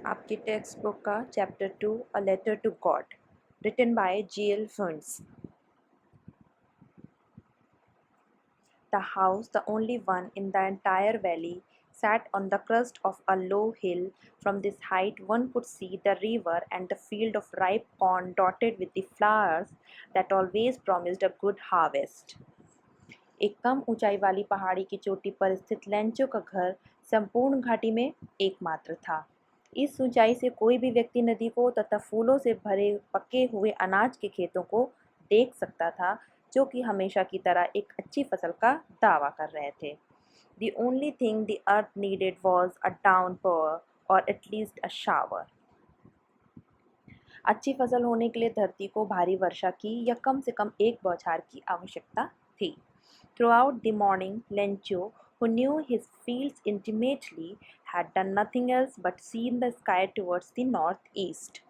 आपकी text book का chapter 2 a letter to God written by G.L. Funs. The house, the only one in the entire valley, sat on the crest of a low hill. From this height one could see the river and the field of ripe corn dotted with the flowers that always promised a good harvest. एक कम ऊंचाई वाली पहाड़ी की चोटी पर स्थित Lencho का घर संपूर्ण घाटी में एकमात्र था। इस ऊंचाई से कोई भी व्यक्ति नदी को तथा फूलों से भरे पके हुए अनाज के खेतों को देख सकता था, जो कि हमेशा की तरह एक अच्छी फसल का दावा कर रहे थे। The only thing the earth needed was a downpour or at least a shower. अच्छी फसल होने के लिए धरती को भारी वर्षा की या कम से कम एक बौछार की आवश्यकता थी। Throughout the morning, Lencho, who knew his fields intimately, had done nothing else but seen the sky towards the northeast.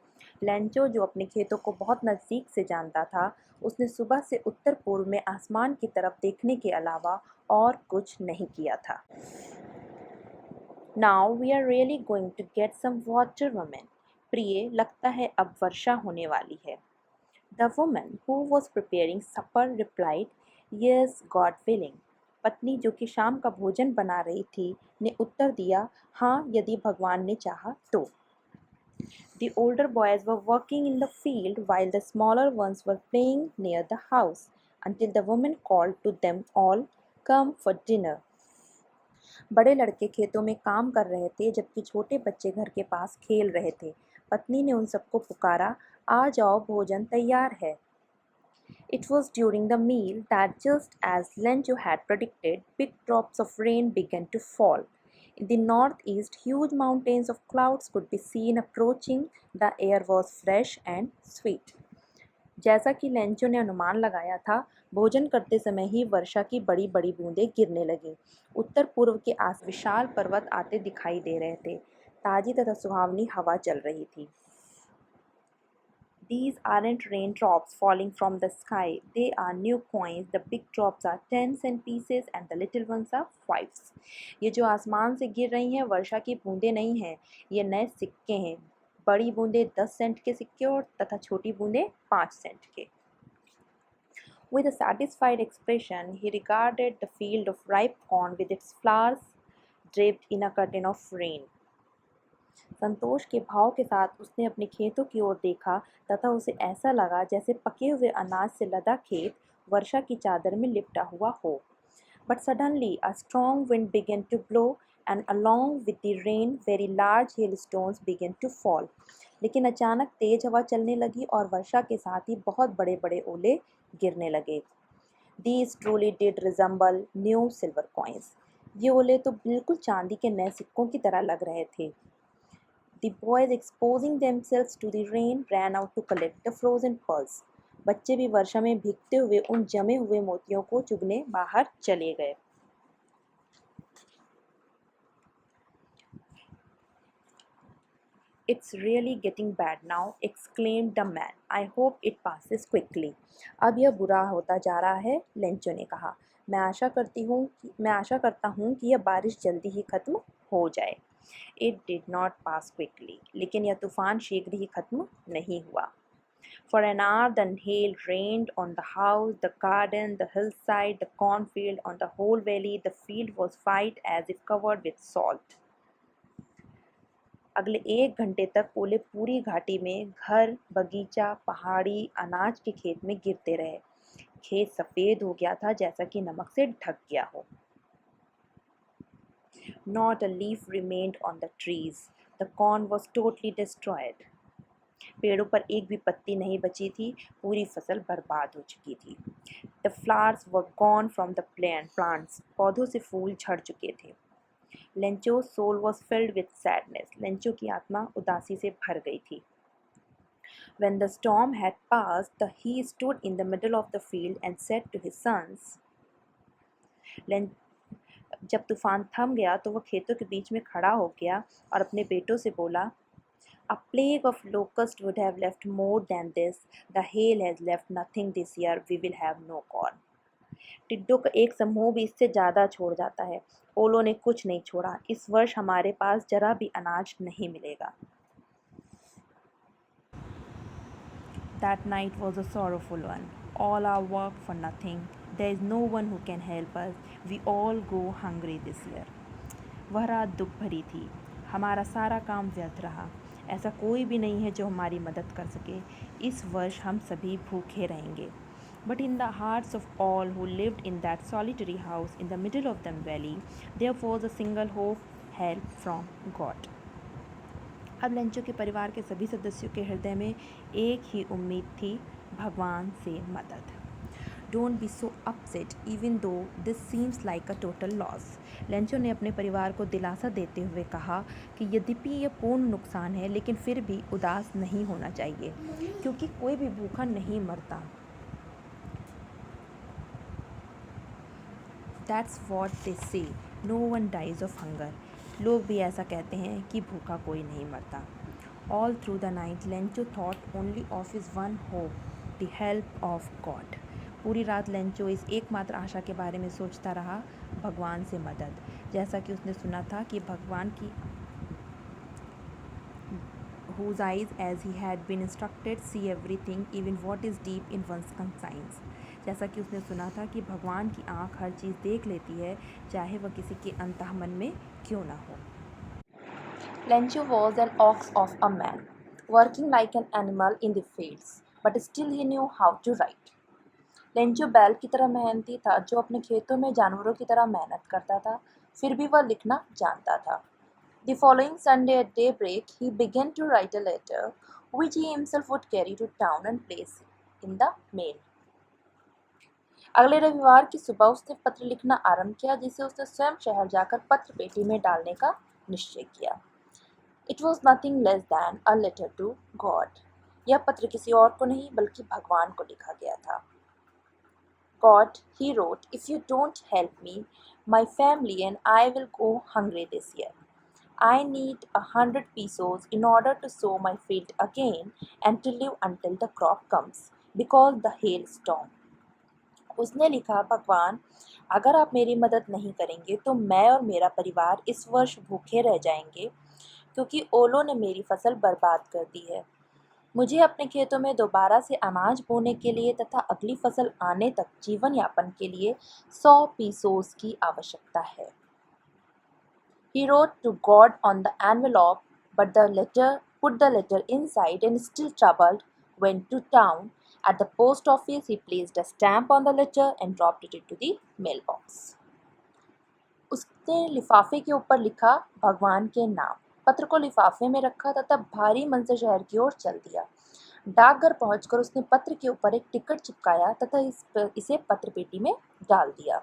Lencho, जो अपने खेतों को बहुत नज़दीक से जानता था, उसने सुबह से उत्तर पूर्व में आसमान की तरफ देखने के अलावा और कुछ नहीं किया था। Now we are really going to get some water, woman. प्रिय, लगता है अब वर्षा होने वाली है। The woman who was preparing supper replied, "Yes, God willing." पत्नी, जो कि शाम का भोजन बना रही थी, ने उत्तर दिया, हाँ, यदि भगवान ने चाहा तो। The older boys were working in the field while the smaller ones were playing near the house until the woman called to them all, "Come for dinner." बड़े लड़के खेतों में काम कर रहे थे, जबकि छोटे बच्चे घर के पास खेल रहे थे। पत्नी ने उन सबको पुकारा, आ जाओ, भोजन तैयार है। It was during the meal that, just as Lencho had predicted, big drops of rain began to fall. In the northeast, huge mountains of clouds could be seen approaching. The air was fresh and sweet. जैसा कि Lencho ने अनुमान लगाया था, भोजन करते समय ही वर्षा की बड़ी बड़ी बूंदें गिरने लगीं। उत्तर पूर्व के आस विशाल पर्वत आते दिखाई दे रहे थे। ताजी तथा सुहावनी हवा चल रही थी। These aren't raindrops falling from the sky. They are new coins. The big drops are 10-cent pieces and the little ones are 5s. ये जो आसमान से गिर रही हैं, वर्षा की बूंदें नहीं हैं, ये नए सिक्के हैं। बड़ी बूंदें 10 सेंट के सिक्के और तथा छोटी बूंदें 5 सेंट के। With a satisfied expression, he regarded the field of ripe corn with its flowers draped in a curtain of rain. संतोष के भाव के साथ उसने अपने खेतों की ओर देखा तथा उसे ऐसा लगा जैसे पके हुए अनाज से लदा खेत वर्षा की चादर में लिपटा हुआ हो। But suddenly a strong wind began to blow, and along with the rain very large hailstones began to fall. लेकिन अचानक तेज हवा चलने लगी और वर्षा के साथ ही बहुत बड़े बड़े ओले गिरने लगे। These truly did resemble new silver coins. ये ओले तो बिल्कुल चांदी के नए सिक्कों की तरह लग रहे थे। The boys, exposing themselves to the rain, ran out to collect the frozen pearls. बच्चे भी वर्षा में भीगते हुए उन जमे हुए मोतियों को चुगने बाहर चले गए। It's really getting bad now, exclaimed the man. I hope it passes quickly. अब यह बुरा होता जा रहा है, लेंचो ने कहा। मैं आशा करता हूँ कि यह बारिश जल्दी ही खत्म हो जाए। It did not pass quickly. लेकिन यह तूफान शीघ्र ही खत्म नहीं हुआ। For an hour the hail rained on the house, the garden, the hillside, the cornfield, on the whole valley. The field was white as if covered with salt. अगले 1 घंटे तक ओले पूरी घाटी में घर, बगीचा, पहाड़ी, अनाज के खेत में गिरते रहे। खेत सफ़ेद हो गया था, जैसा कि नमक से ढक गया हो। Not a leaf remained on the trees. The corn was totally destroyed. पेड़ों पर एक भी पत्ती नहीं बची थी, पूरी फसल बर्बाद हो चुकी थी। The flowers were gone from the plants. पौधों से फूल झड़ चुके थे। Lencho's soul was filled with sadness. Lencho की आत्मा उदासी से भर गई थी। When the storm had passed, he stood in the middle of the field and said to his sons, जब तूफान थम गया तो वह खेतों के बीच में खड़ा हो गया और अपने बेटों से बोला, A plague of locusts would have left more than this. The hail has left nothing this year. We will have no corn. टिड्डों का एक समूह भी इससे ज़्यादा छोड़ जाता है। ओलों ने कुछ नहीं छोड़ा। इस वर्ष हमारे पास जरा भी अनाज नहीं मिलेगा। That night was a sorrowful one. All our work for nothing. There is no one who can help us. We all go hungry this year. वह रात दुख भरी थी. हमारा सारा काम व्यर्थ रहा. ऐसा कोई भी नहीं है जो हमारी मदद कर सके. इस वर्ष हम सभी भूखे रहेंगे. But in the hearts of all who lived in that solitary house in the middle of the valley, there was a single hope, help from God. अब लेंचो के परिवार के सभी सदस्यों के हृदय में एक ही उम्मीद थी, भगवान से मदद. Don't be so upset even though this seems like a total loss. Lencho ने अपने परिवार को दिलासा देते हुए कहा कि यद्यपि यह पूर्ण नुकसान है, लेकिन फिर भी उदास नहीं होना चाहिए, क्योंकि कोई भी भूखा नहीं मरता. That's what they say. No one dies of hunger. लोग भी ऐसा कहते हैं कि भूखा कोई नहीं मरता. All through the night, Lencho thought only of his one hope, the help of God. पूरी रात लेंचो इस एकमात्र आशा के बारे में सोचता रहा, भगवान से मदद. जैसा कि उसने सुना था कि भगवान की whose eyes, as he had been instructed, see everything, even what is deep in one's conscience. जैसा कि उसने सुना था कि भगवान की आँख हर चीज़ देख लेती है, चाहे वह किसी के अंतःमन में क्यों ना हो. Lencho was an ox of a man, working like an animal in the fields, but still he knew how to write. Lencho बैल की तरह मेहनती था, जो अपने खेतों में जानवरों की तरह मेहनत करता था, फिर भी वह लिखना जानता था. The following Sunday at daybreak, he began to write a letter, which he himself would carry to town and place in the mail. अगले रविवार की सुबह उसने पत्र लिखना आरंभ किया, जिसे उसने स्वयं शहर जाकर पत्र पेटी में डालने का निश्चय किया. It was nothing less than a letter to God. यह पत्र किसी और को नहीं बल्कि भगवान को लिखा गया था. God, he wrote, if you don't help me, my family and I will go hungry this year. I need 100 pesos in order to sow my field again and to live until the crop comes, because the hailstorm. उसने लिखा, भगवान, अगर आप मेरी मदद नहीं करेंगे तो मैं और मेरा परिवार इस वर्ष भूखे रह जाएंगे, क्योंकि ओलों ने मेरी फसल बर्बाद कर दी है. मुझे अपने खेतों में दोबारा से अनाज बोने के लिए तथा अगली फसल आने तक जीवन यापन के लिए 100 पीसोस की आवश्यकता है. He wrote to God on the envelope, but put the letter inside and still troubled, went to town. At the post office, he placed a stamp on the letter and dropped it into the mailbox. उसने लिफाफे के ऊपर लिखा भगवान के नाम, पत्र को लिफाफे में रखा तथा भारी मन से शहर की ओर चल दिया. डाकघर पहुंचकर उसने पत्र के ऊपर एक टिकट चिपकाया तथा इसे पत्र पेटी में डाल दिया.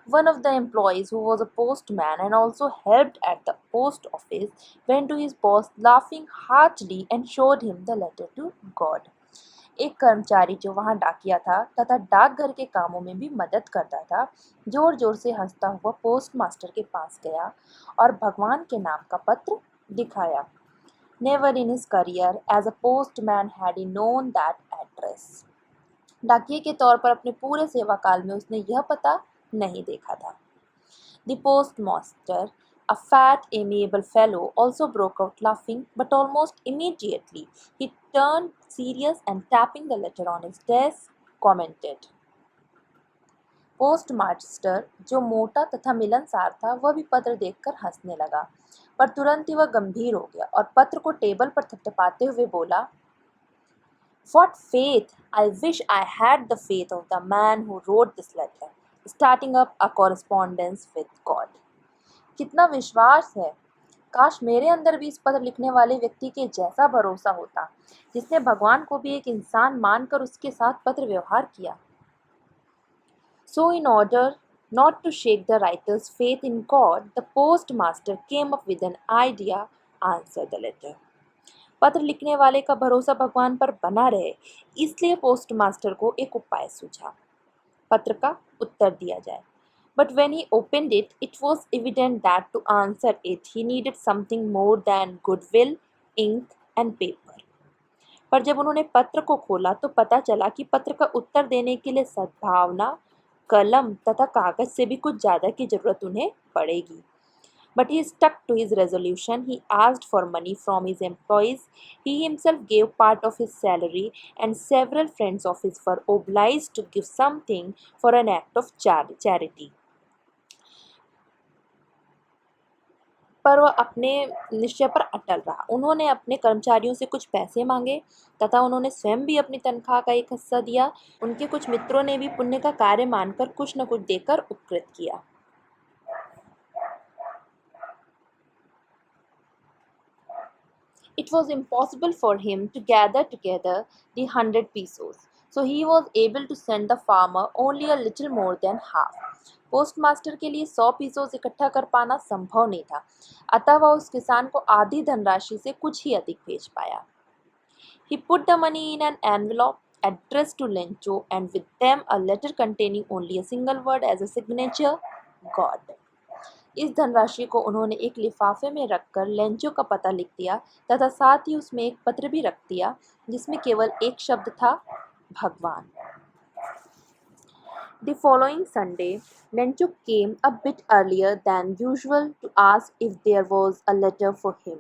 One of the employees, who was a postman and also helped at the post office, went to his boss laughing heartily and showed him the letter to God. एक कर्मचारी जो वहाँ डाकिया था तथा डाकघर के कामों में भी मदद करता था, जोर जोर से हंसता हुआ पोस्ट मास्टर के पास गया और भगवान के नाम का पत्र दिखाया. Never in his career as a postman had he known that address. डाकिये के तौर पर अपने पूरे सेवा काल में उसने यह पता नहीं देखा था. The postmaster, a fat, amiable fellow, also broke out laughing, but almost immediately he turned serious and tapping the letter on his desk, commented. Postmaster, जो मोटा तथा मिलनसार था, वह भी पत्र देखकर हंसने लगा, पर तुरंत ही वह गंभीर हो गया और पत्र को टेबल पर थपथपाते हुए बोला, What faith! I wish I had the faith of the man who wrote this letter, starting up a correspondence with God. कितना विश्वास है! काश मेरे अंदर भी इस पत्र लिखने वाले व्यक्ति के जैसा भरोसा होता, जिसने भगवान को भी एक इंसान मानकर उसके साथ पत्र व्यवहार किया. So in order not to shake the writer's faith in God, the postmaster came up with an idea, answer the letter. पत्र लिखने वाले का भरोसा भगवान पर बना रहे, इसलिए पोस्टमास्टर को एक उपाय सूझा, पत्र का उत्तर दिया जाए. But when he opened it, it was evident that to answer it, he needed something more than goodwill, ink and paper. पर जब उन्होंने पत्र को खोला तो पता चला कि पत्र का उत्तर देने के लिए सद्भावना, कलम तथा कागज से भी कुछ ज़्यादा की जरूरत उन्हें पड़ेगी. But he stuck to his resolution. He asked for money from his employees. He himself gave part of his salary, and several friends of his were obliged to give something for an act of charity. पर वह अपने निश्चय पर अटल रहा। उन्होंने अपने कर्मचारियों से कुछ पैसे मांगे तथा उन्होंने स्वयं भी अपनी तनख्वाह का एक हिस्सा दिया। उनके कुछ मित्रों ने भी पुण्य का कार्य मानकर कुछ न कुछ देकर उपकृत किया। It was impossible for him to gather together the 100 pesos, so he was able to send the farmer only a little more than half. Postmaster के लिए 100 पीसोस इकट्ठा कर पाना संभव नहीं था, अतः वह उस किसान को आधी धनराशि से कुछ ही अधिक भेज पाया। He put the money in an envelope addressed to Lencho, and with them a letter containing only a single word as a signature, God. इस धनराशि को उन्होंने एक लिफाफे में रखकर लेंचो का पता लिख दिया तथा साथ ही उसमें एक पत्र भी रख दिया जिसमें केवल एक शब्द था, भगवान। The following Sunday, Lencho came a bit earlier than usual to ask if there was a letter for him.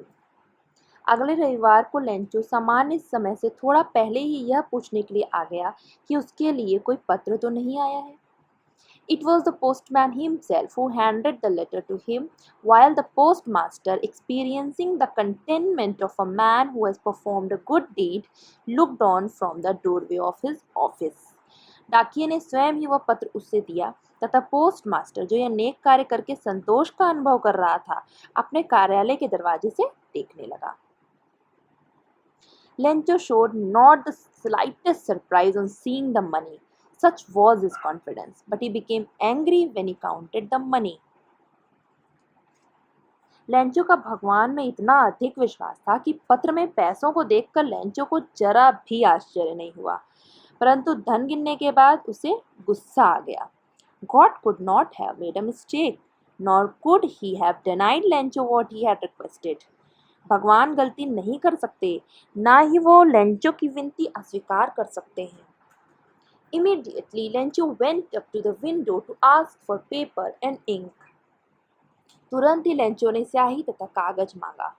अगले रविवार को लेंचो सामान्य समय से थोड़ा पहले ही यह पूछने के लिए आ गया कि उसके लिए कोई पत्र तो नहीं आया है। It was the postman himself who handed the letter to him, while the postmaster, experiencing the contentment of a man who has performed a good deed, looked on from the doorway of his office. डाकिये ने स्वयं ही वह पत्र उससे दिया तथा postmaster, जो यह नेक कार्य करके संतोष का अनुभव कर रहा था, अपने कार्यालय के दरवाजे से देखने लगा। Lencho showed not the slightest surprise on seeing the money. Such was his confidence, but he became angry when he counted the money. Lencho का भगवान में इतना अधिक विश्वास था कि पत्र में पैसों को देखकर लेंचो को जरा भी आश्चर्य नहीं हुआ, परंतु धन गिनने के बाद उसे गुस्सा आ गया। God could not have made a mistake, nor could he have denied Lencho what he had requested. भगवान गलती नहीं कर सकते, ना ही वो लेंचो की विनती अस्वीकार कर सकते हैं। Immediately, Lencho went up to the window to ask for paper and ink. तुरंत ही लेंचो ने स्याही तथा कागज मांगा।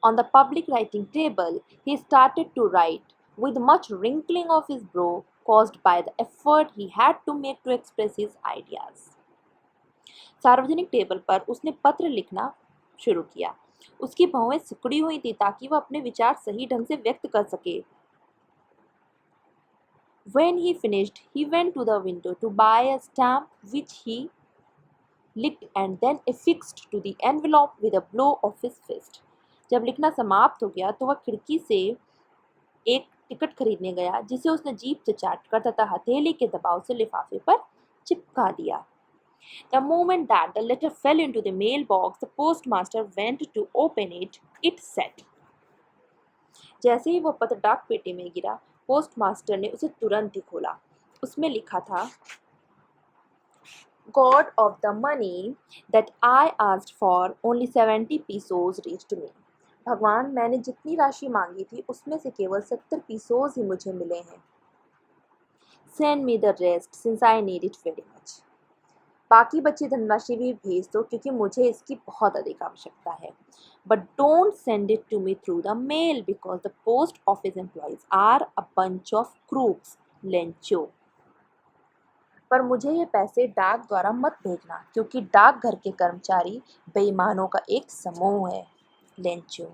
On the public writing table, he started to write, with much wrinkling of his brow caused by the effort he had to make to express his ideas. सार्वजनिक table पर उसने पत्र लिखना शुरू किया। उसकी भौहें सिकुड़ी हुई थी ताकि वह अपने विचार सही ढंग से व्यक्त कर सके। When he finished, he went to the window to buy a stamp which he licked and then affixed to the envelope with a blow of his fist. जब लिखना समाप्त हो गया तो वह खिड़की से एक टिकट खरीदने गया जिसे उसने जीभ से चाटकर तथा हथेली के दबाव से लिफाफे पर चिपका दिया। The moment that the letter fell into the mailbox, the postmaster went to open it. It said. जैसे ही वह पत्र डाक पेटी में गिरा, पोस्टमास्टर ने उसे तुरंत ही खोला। उसमें लिखा था, God of the money that I asked for, only 70 pesos reached me. भगवान, मैंने जितनी राशि मांगी थी उसमें से केवल 70 पीसोज ही मुझे मिले हैं। Send me the rest since I need it very much. बाकी बची धनराशि भी भेज दो क्योंकि मुझे इसकी बहुत अधिक आवश्यकता है। But don't send it to me through the mail because the post office employees are a bunch of crooks, Lencho. पर मुझे ये पैसे डाक द्वारा मत भेजना क्योंकि डाकघर के कर्मचारी बेईमानों का एक समूह है, लेंचो।